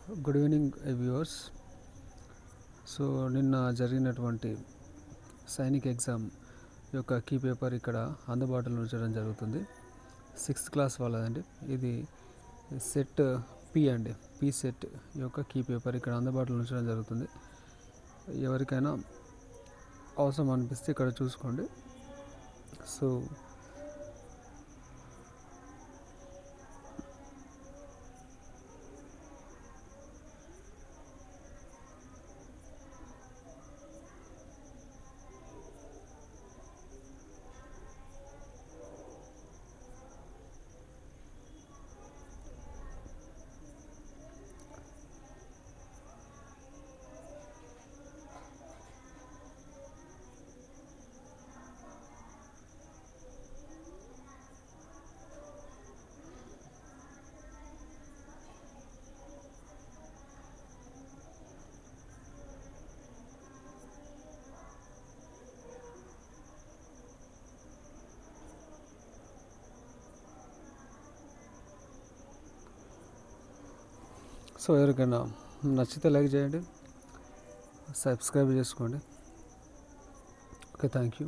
Good evening viewers. So నిన్న జరిగినటువంటి Sainik exam యొక్క కీ పేపర్ ఇక్కడ అందుబాటులో ఉంచడం జరుగుతుంది. 6th క్లాస్ వాళ్ళదండి. ఇది సెట్ పి అండి, పి సెట్ యొక్క కీ పేపర్ ఇక్కడ అందుబాటులో ఉంచడం జరుగుతుంది. ఎవరికైనా అవసరం అనిపిస్తే ఇక్కడ చూసుకోండి. సో ఎవరికైనా నచ్చితే లైక్ చేయండి, సబ్స్క్రైబ్ చేసుకోండి. Okay, thank you.